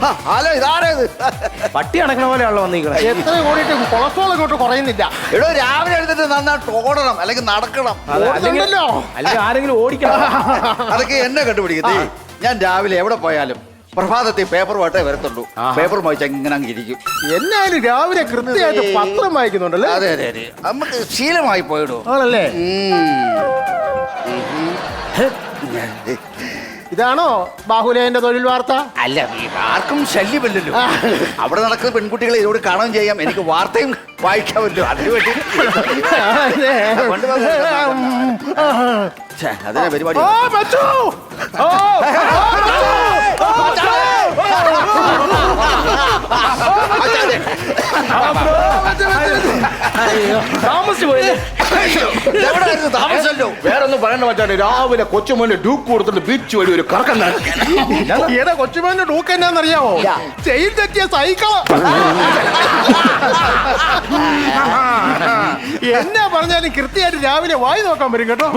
Hello, ഇതാരേത്? പട്ടി അടക്കണ പോലെയാണല്ലോ വന്നിരിക്കണേ. എത്ര കൂടിയിട്ട് കൊളസ്ട്രോൾ ഇങ്ങോട്ട് കുറയുന്നില്ല. എടോ, രാവിലെ എഴുന്നിട്ട് നന്നായിട്ട് ഓടണം, അല്ലെങ്കിൽ നടക്കണം. ഓടുന്നുണ്ടല്ലോ. അല്ലെങ്കിൽ ആരെങ്കിലും ഓടിക്കണം. അതൊക്കെ എന്നെ കണ്ടുപിടിക്കത്തേ. ഞാൻ രാവിലെ എവിടെ പോയാലും പ്രഭാതത്തിൽ പേപ്പറുമായിട്ടേ വരത്തുള്ളൂ. പേപ്പർ വായിച്ച ഇങ്ങനെ അങ്ങ് ഇരിക്കും. എന്നാലും രാവിലെ കൃത്യമായിട്ട് പത്രം വായിക്കുന്നുണ്ടല്ലേ? അതെ അതെ അതെ, നമുക്ക് ശീലമായി പോയിടൂ. ആണല്ലേ? ഇതാണോ ബാഹുലേന്റെ തൊഴിൽ വാർത്ത? അല്ല, ആർക്കും ശല്യമല്ലല്ലോ. അവിടെ നടക്കുന്ന പെൺകുട്ടികളെ ഇതോട് കാണുകയും ചെയ്യാം, എനിക്ക് വാർത്തയും വായിക്കാമല്ലോ. അതിനുവേണ്ടി അതിനെ പരിപാടി. താമസിച്ചു പോയല്ലേ? താമസമല്ലോ. വേറൊന്നും പറയണ്ട മച്ചാനെ, രാവിലെ കൊച്ചുമോന്റെ ഡൂക്ക് കൊടുത്തിട്ട് ബീച്ച് വഴി ഒരു കറക്കം നടത്തി. ഏതാ കൊച്ചുമോന്റെ ഡൂക്ക് എന്നാന്നറിയാവോ? ചെയിൻ തെറ്റിയ സൈക്കിൾ. എന്നാ പറഞ്ഞാലും കൃത്യമായിട്ട് രാവിലെ വായി നോക്കാൻ വരും കേട്ടോ.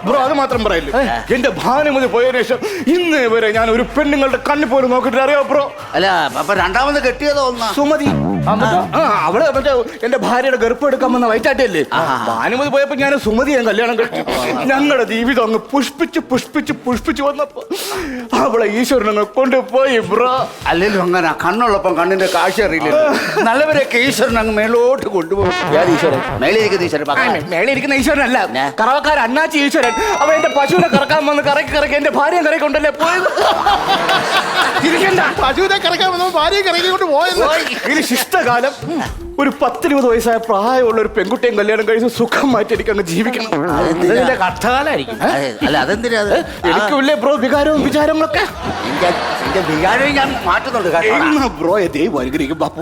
ബ്രോ അത് മാത്രം പറയില്ല, എന്റെ ഭാനുമതി പോയതിനു ശേഷം ഇന്ന് വരെ ഞാൻ ഒരു പെണ്ണുങ്ങളുടെ കണ്ണി പോലും നോക്കിട്ട് അറിയാം ബ്രോ. അല്ല, അപ്പൊ രണ്ടാമത് കെട്ടിയതോ ഒന്നാ? സുമതി അവള് മറ്റേ എന്റെ ഭാര്യയുടെ ഗർഭം എടുക്കാൻ വന്ന വയറ്റാട്ടല്ലേ. ഭാനുമതി പോയപ്പോ ഞാൻ സുമതിയെ കല്യാണം കഴിച്ചു. ഞങ്ങളുടെ ജീവിതം അങ്ങ് പുഷ്പിച്ച് പുഷ്പിച്ച് പുഷ്പിച്ച് വന്നപ്പോ അവളെ ഈശ്വരൻ കൊണ്ടുപോയി ബ്രോ. അല്ലല്ലോ, അങ്ങനെ കണ്ണുള്ളപ്പം കണ്ണിന്റെ കാഴ്ച അറിയില്ലല്ലോ. നല്ലവരെയൊക്കെ ഈശ്വരൻ അങ്ങ് മേലോട്ട് കൊണ്ടുപോകും. മേളിരിക്കുന്ന ഈശ്വരൻ, മേളിരിക്കുന്ന ഈശ്വരനല്ല, കറവക്കാരൻ അണ്ണാച്ചി ഈശ്വരൻ. അവൻ എന്റെ പശുവിനെ കറക്കാൻ വന്ന് കറക്കി എന്റെ ഭാര്യയെ കറക്കൊണ്ടല്ലേ പോയത്. പശുവിനെ കറക്കാൻ വന്നപ്പോ ഭാര്യയെ കറക്കിക്കൊണ്ട് പോയത്. ഇത് ശിഷ്ടകാലം ഒരു 10-20 വയസ്സായ പ്രായമുള്ള ഒരു പെൺകുട്ടിയും കല്യാണം കഴിച്ച് സുഖം മാറ്റി എനിക്ക് അങ്ങ് ജീവിക്കണം. ഇതിന്റെ കഷ്ടകാലായിരിക്കും. അല്ല, അതെന്തിനാ? എനിക്കില്ലേ ബ്രോ വികാരവും വിചാരങ്ങളൊക്കെ? എന്റെ വികാരം ഞാൻ മാറ്റുന്നുണ്ട്. ബ്രോയെ ദൈവം അനുഗ്രഹിക്കും ബാപ്പു.